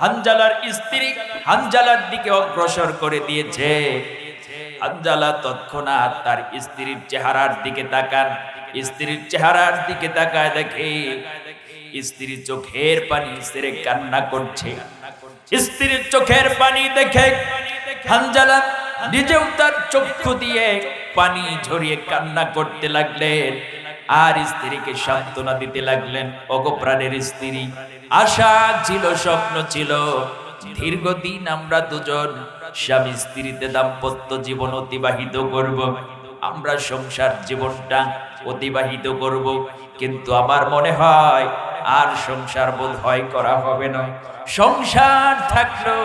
হানজালার স্ত্রী হানজালার দিকে অগ্রসর করে দিয়েছে, হানজালা তৎক্ষণাৎ তার স্ত্রীর চেহারার দিকে তাকান। স্ত্রীর চেহারার দিকে তাকায় দেখে স্ত্রীর চোখের পানি ছেড়ে কান্না করছে। স্ত্রীর চোখের পানি দেখে হানজালা নিজেও তার চক্ষু দিয়ে পানি ঝরিয়ে কান্না করতে লাগলেন আর স্ত্রীকে সান্ত্বনা দিতে লাগলেন। ওগো প্রাণের স্ত্রী, আশা ছিল, স্বপ্ন ছিল, দীর্ঘদিন আমরা দুজন স্বামী স্ত্রীতে দাম্পত্য জীবন অতিবাহিত করব, আমরা সংসার জীবনটা অতিবাহিত করব, কিন্তু আমার মনে হয় আর সংসার বোধ হয় করা হবে না। সংসার থাকলো,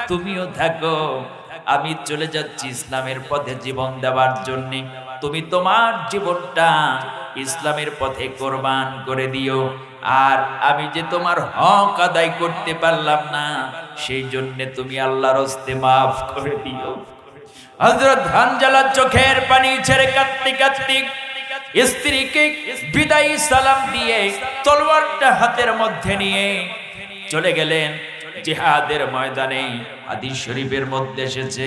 তুমিও থাকো, আমি চলে যাচ্ছি ইসলামের পথে জীবন দেওয়ার জন্য, তুমি তোমার জীবনটা ইসলামের পথে কোরবান করে দিও। আর আমি যে তোমার হক আদায় করতে পারলাম না, সেই জন্য তুমি আল্লাহর হস্তে মাফ করে দিও। হযরত হানজালা চোখের পানি ছেড়ে কাঁদতে কাঁদতে স্ত্রীকে বিদায়ী সালাম দিয়ে তলোয়ারটা হাতের মধ্যে নিয়ে চলে গেলেন জিহাদের ময়দানে। হাদিস শরীফের মধ্যে এসেছে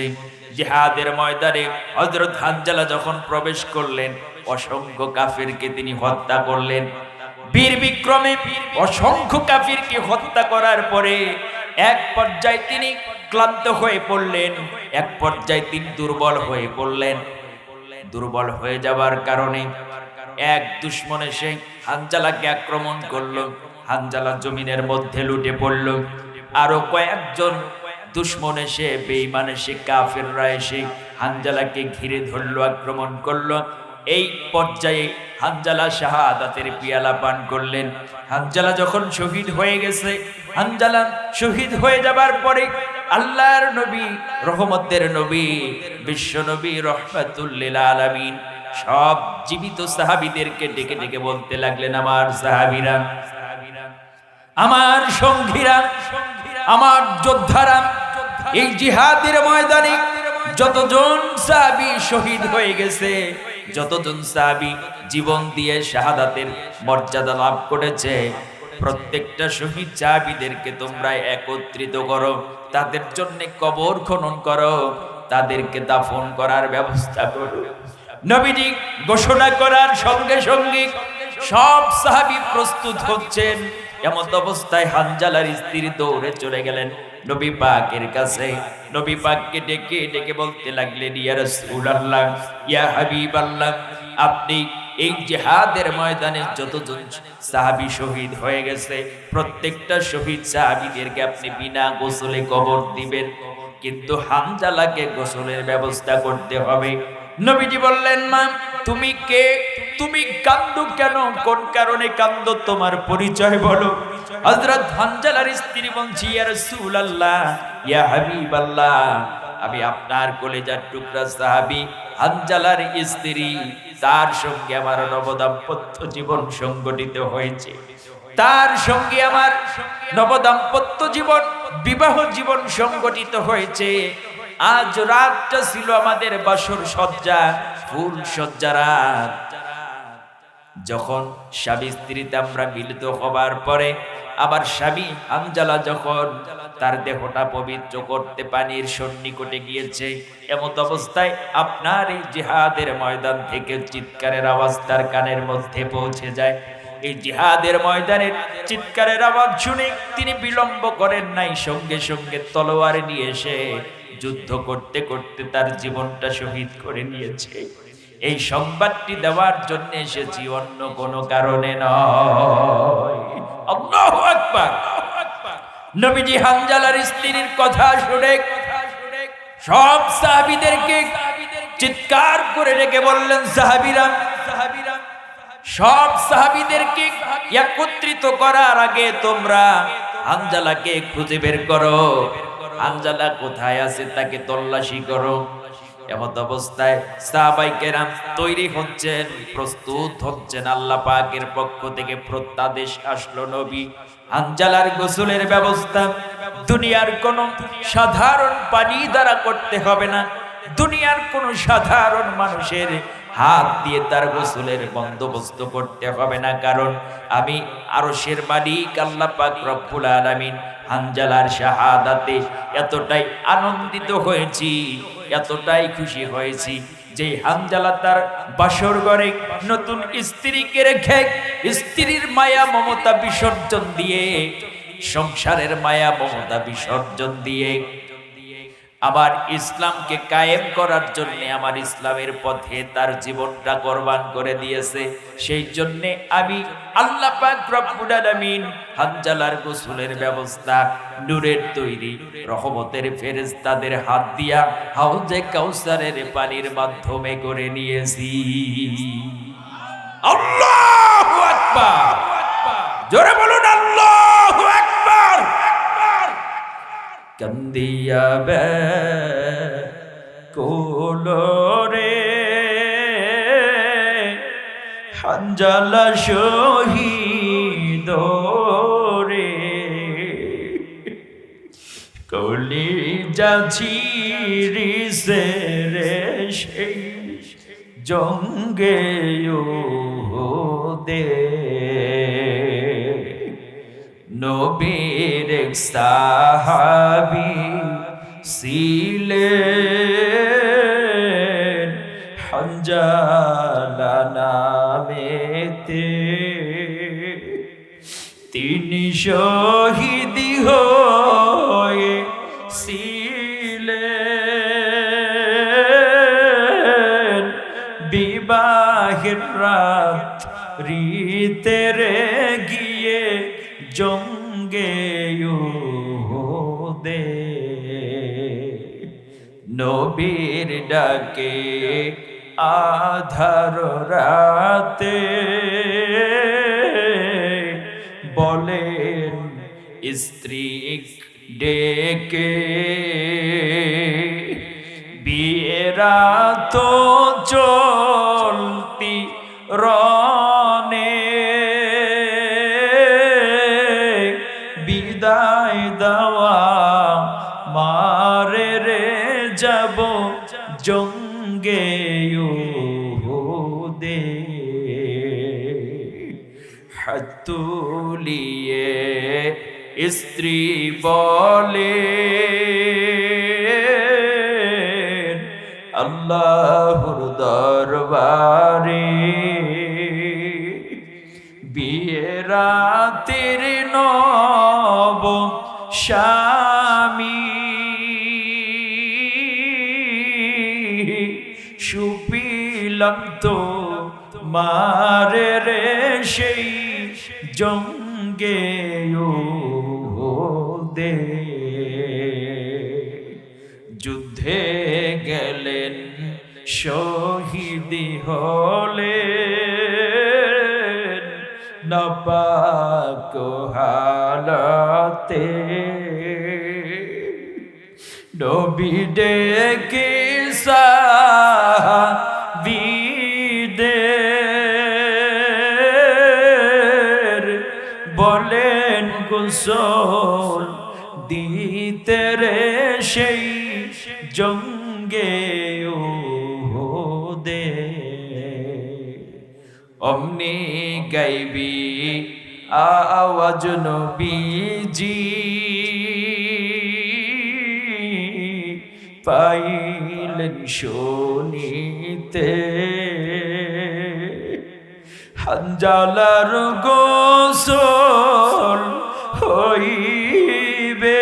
জিহাদের ময়দানে হযরত হানজালা যখন প্রবেশ করলেন অসংখ্য কাফিরকে তিনি হত্যা করলেন। বীর বিক্রমে অসংখ্য কাফিরকে হত্যা করার পরে এক পর্যায়ে তিনি ক্লান্ত হয়ে পড়লেন, এক পর্যায়ে তিনি দুর্বল হয়ে পড়লেন। দুর্বল হয়ে যাওয়ার কারণে এক দুশমন এসে হানজালাকে আক্রমণ করলো। হানজালা জমিনের মধ্যে লুটে পড়ল। আরো কয়েকজন দুশমন এসে বেঈমান এসে কাফেররা এসে হানজালাকে ঘিরে ধরলো, আক্রমণ করলো। এই পর্যায়ে হানজালা শাহাদাতের পিয়ালা পান করলেন। হানজালা যখন শহীদ হয়ে গেছে, হানজালা শহীদ হয়ে যাবার পরে আল্লাহর নবী, রহমতের নবী, বিশ্ব নবী রাহমাতুল লিল আলামিন সব জীবিত সাহাবীদেরকে ডেকে ডেকে বলতে লাগলেন, আমার সাহাবীরা, আমার সঙ্গীরা, আমার যোদ্ধারা, এই জিহাদের ময়দানে যতজন সাহাবী শহীদ হয়ে গেছে, যতজন সাহাবী জীবন দিয়ে শাহাদাতের মর্যাদা লাভ করেছে, প্রত্যেকটা শহীদ সাহাবীদেরকে তোমরা একত্রিত করো, তাদের জন্য কবর খনন করো, তাদেরকে দাফন করার ব্যবস্থা করো। নবীজি ঘোষণা করার সঙ্গে সঙ্গে সব সাহাবী প্রস্তুত হচ্ছেন। এমন অবস্থায় হানজালার স্ত্রী দৌড়ে চলে গেলেন নবী পাকের কাছে। নবী পাককে ডেকে ডেকে বলতে লাগলেন, ইয়া রাসূলুল্লাহ, ইয়া হাবিবাল্লাহ, আপনি এই জিহাদের ময়দানে যতজন সাহাবী শহীদ হয়ে গেছে প্রত্যেকটা শহীদ সাহাবীদেরকে আপনি বিনা গোসলে কবর দিবেন, কিন্তু হানজালাকে গোসলের ব্যবস্থা করতে হবে। নবীজি বললেন, মা তুমি কে? তুমি কান্দো কেন? কোন কারণে কান্দো? তোমার পরিচয় বলো। হযরত হানজালার স্ত্রী বলছি, ইয়া রাসূলুল্লাহ, ইয়া হাবিবাল্লাহ, আমি আপনার কলেজার টুকরা সাহাবী হানজালার স্ত্রী, তার সঙ্গে আমার নবদাম্পত্য জীবন সংগঠিত হয়েছে, তার সঙ্গে আমার নবদাম্পত্য জীবন, বিবাহ জীবন সংগঠিত হয়েছে। আজ রাতটা ছিল আমাদের বাসর সজ্জা, ফুল সজ্জা রাত। যখন স্বামী স্ত্রীতে আমরা মিলিত হবার পরে আবার স্বামী হানজালা যখন তার দেহটা পবিত্র করতে পানির সন্নিকটে গিয়েছে, এমন অবস্থায় আপনার এই জিহাদের ময়দান থেকে চিৎকারের আওয়াজ তার কানের মধ্যে পৌঁছে যায়। এই জিহাদের ময়দানের চিৎকারের আওয়াজ শুনে তিনি বিলম্ব করেন নাই, সঙ্গে সঙ্গে তলোয়ার নিয়ে এসে যুদ্ধ করতে করতে তার জীবনটা শহীদ করে নিয়েছে। এই সংবাদটি দেওয়ার জন্য এসেছি, অন্য কোনো কারণে নয়। আল্লাহু আকবার। নবীজি হানজালার স্ত্রীর কথা শুনে সব সাহাবীদেরকে চিৎকার করে ডেকে বললেন, সাহাবীরা, সব সাহাবীদেরকে একত্রিত করার আগে তোমরা হানজালাকে খুঁজে বের করো, হানজালা কোথায় আছে তাকে তল্লাশি করো। এমন অবস্থায় সাহাবায়ে কেরাম তৈরি হচ্ছেন, প্রস্তুত হচ্ছেন। আল্লাহ পাকের পক্ষ থেকে প্রত্যাদেশ আসলো, নবী হানজালার গোসলের ব্যবস্থা দুনিয়ার কোন সাধারণ পানি দ্বারা করতে হবে না, দুনিয়ার কোন সাধারণ মানুষের হাত দিয়ে তার গোসলের বন্দোবস্ত করতে হবে না, কারণ আমি আরশের মালিক আল্লাহ পাক রব্বুল আলামিন হানজালার শাহাদাতে এতটাই আনন্দিত হয়েছি, এতটাই খুশি হয়েছি যে হানজালা তার বাসর ঘরে নতুন স্ত্রীকে রেখে স্ত্রীর মায়া মমতা বিসর্জন দিয়ে, সংসারের মায়া মমতা বিসর্জন দিয়ে আবার ইসলামকে কায়েম করার জন্য, আমার ইসলামের পথে তার জীবনটা কোরবান করে দিয়েছে। সেই জন্য আমি আল্লাহ পাক রব্বুল আলামিন হানজালার গোসলের ব্যবস্থা নূরের তৈরি রহমতের ফেরেশতাদের হাত দিয়া হাউজে কাউসারের পানির মাধ্যমে করে নিয়েছি। আল্লাহু আকবার। জোরে বলুন আল্লাহু আকবার। কান্দিয়া বে কোলরে হানজালা শহীদ রে, কলি যাচ্ছি রে সেই জঙ্গে দে নবীর এক সাহাবী ছিলেন হানজালা নামেতে, তিনি শহীদ হয়েছিলেন বিবাহের রাত রিতেরে গিয়ে জঙ্গে দে নবীর ডাকে আধার রাতে বলেন স্ত্রী ডেকে বিয়েরা তো চলতি রনে বিদায় দেওয়া মারে রে যাব জঙ্গে দে হাত তুলিয়ে স্ত্রী বলে আল্লাহর দরবারে বিয়ে রাতের নব স্বামী সুপিলাম তো মারে রে সেই জঙ্গে দে যুদ্ধে গেলেন শহীদ হলেন নাপাক হালতে নবী ডেকে সাহাবীদের বলেন গোসল দিতে রে সেই জঙ্গে দে অমনি গাইবি আওয়াজ নবীজি পাইলেন শুনিতে হানজালার গোসল হইবে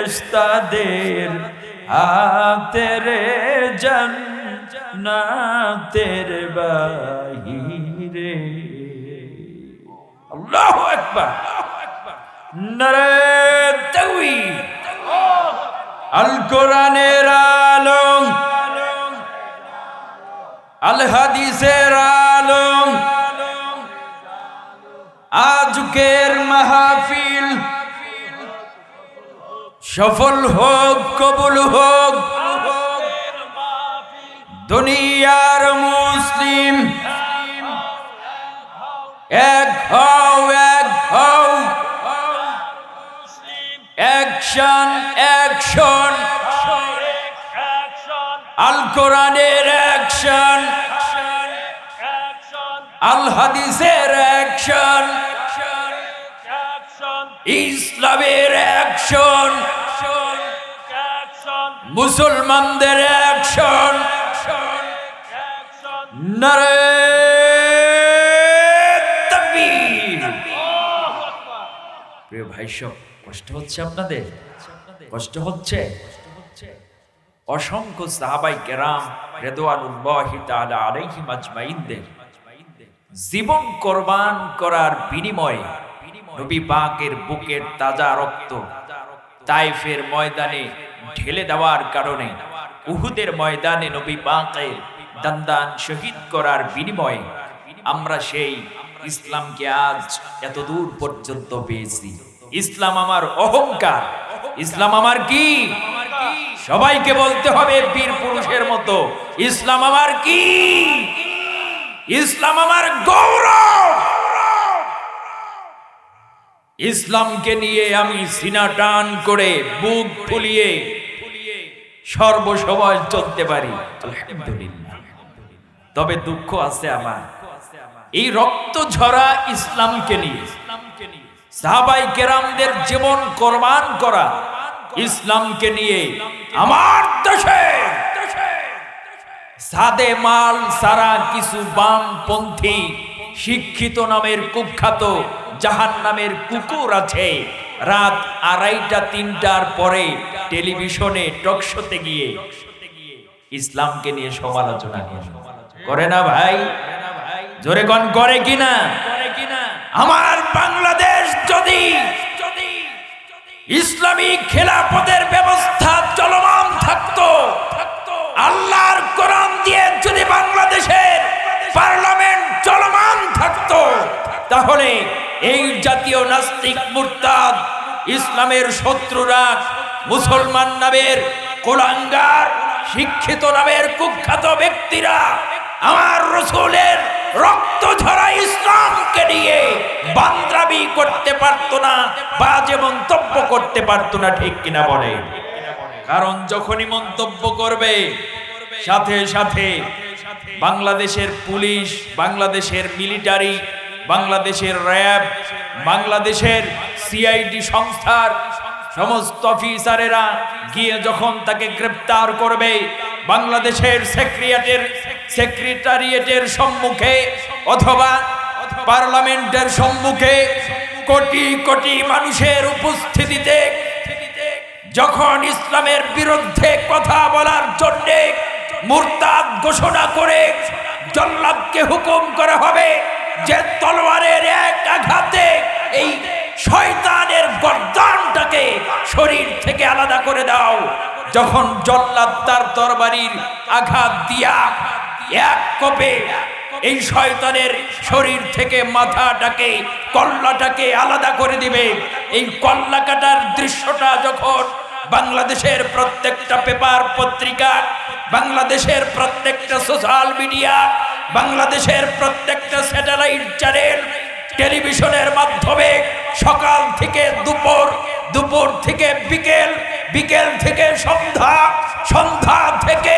ফেরেশতাদের হাতের জান্নাতের বাহিরে। আল্লাহু আকবার, নারে তাকবীর। আল কোরআনের আলম, আল হাদিসের আলম, আজকের মাহফিল সফল হোক, কবুল হোক। দুনিয়ার মুসলিম এক হও, এক হও, অ্যাকশন অ্যাকশন, আল কোরআনের অ্যাকশন, আল হাদিসের অ্যাকশন, ইসলামের অ্যাকশন, মুসলমানদের অ্যাকশন। নারে তাকবীর। প্রিয় ভাই সব, কষ্ট হচ্ছে আপনাদের? কষ্ট হচ্ছে? অসংখ্য সাহাবায়ে কেরাম রিদওয়ানুল্লাহি তাআলা আলাইহিম আজমাইনদের জীবন কোরবান করার বিনিময়ে নবী পাকের বুকের তাজা রক্ত তাইফের ময়দানে ঢেলে দেওয়ার কারণে, উহুদের ময়দানে নবী পাকের দান্দান শহীদ করার বিনিময়ে আমরা সেই ইসলামকে আজ এত দূর পর্যন্ত পেয়েছি। ইসলাম আমার অহংকার, ইসলাম আমার কি? সবাইকে বলতে হবে বীর পুরুষের মতো, ইসলাম আমার কি? ইসলাম আমার গৌরব, ইসলামকে নিয়ে আমি সিনা টান করে বুক ফুলিয়ে সর্বসময় চলতে পারি, আলহামদুলিল্লাহ। তবে দুঃখ আছে আমার, এই রক্ত ঝরা ইসলামকে নিয়ে সাহাবায়ে কেরামদের জীবন কোরবান করা ইসলামকে নিয়ে আমার দেশে সাদে মাল সারা কিছু বামপন্থী শিক্ষিত নামের কুখ্যাত জাহান্নামের কুকুর আছে। রাত 2:30-3টার পরে টেলিভিশনে টকশোতে গিয়ে ইসলামকে নিয়ে সমালোচনা করে না ভাই? জোরে কোন করে কিনা? আমার বাংলাদেশ যদি ইসলামী খেলাফতের ব্যবস্থা চলমান থাকতো, আল্লাহর কোরআন দিয়ে যদি বাংলাদেশের পার্লামেন্ট চলমান থাকতো, তাহলে এই জাতীয় নাস্তিক মুরতাদ ইসলামের শত্রুরা মুসলমান নামের কুলাঙ্গার শিক্ষিত নামের কুখ্যাত ব্যক্তিরা আমার রাসূলের রক্ত ঝরা ইসলামকে নিয়ে বান্দরামি করতে পারতো না, বাজে মন্তব্য করতে পারতো না, ঠিক কিনা বলে? কারণ যখনই মন্তব্য করবে সাথে সাথে বাংলাদেশের পুলিশ, বাংলাদেশের মিলিটারি, বাংলাদেশের র্যাব, বাংলাদেশের সিআইডি সংস্থার সমস্ত অফিসারেরা গিয়ে যখন তাকে গ্রেফতার করবে, বাংলাদেশের সেক্রেটারিয়েটের সম্মুখে অথবা পার্লামেন্টের সম্মুখে কোটি কোটি মানুষের উপস্থিতিতে যখন ইসলামের বিরুদ্ধে কথা বলার জন্য মুরতাদ ঘোষণা করে জল্লাদকে হুকুম করা হবে যে তলোয়ারের এক আঘাতে এই শয়তানের গর্দানটাকে শরীর থেকে আলাদা করে দাও, যখন জল্লাদ তার তরবারির আঘাত দিয়া এক কোপে এই শয়তানের শরীর থেকে মাথাটাকে, কল্লাটাকে আলাদা করে দিবে, এই কল্লা কাটার দৃশ্যটা যখন বাংলাদেশের প্রত্যেকটা পেপার পত্রিকা, বাংলাদেশের প্রত্যেকটা সোশ্যাল মিডিয়া, বাংলাদেশের প্রত্যেকটা স্যাটেলাইট চ্যানেল, টেলিভিশনের মাধ্যমে সকাল থেকে দুপুর, দুপুর থেকে বিকেল, বিকেল থেকে সন্ধ্যা, সন্ধ্যা থেকে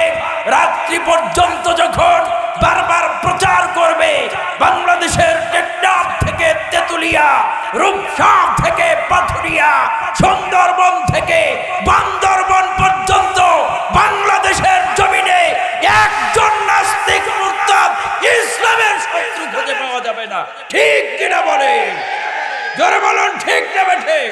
রাত্রি পর্যন্ত যখন বারবার প্রচার করবে বাংলাদেশের টেকনাফ থেকে তেতুলিয়া, রূপসা থেকে পাথুরিয়া, সুন্দরবন থেকে বান্দরবন পর্যন্ত বাংলাদেশের জমিনে একজন নাস্তিক মুরতাদ ইসলামের শত্রু খুঁজে পাওয়া যাবে না, ঠিক কিনা বলে? জোরে বলুন, ঠিক না বেঠিক?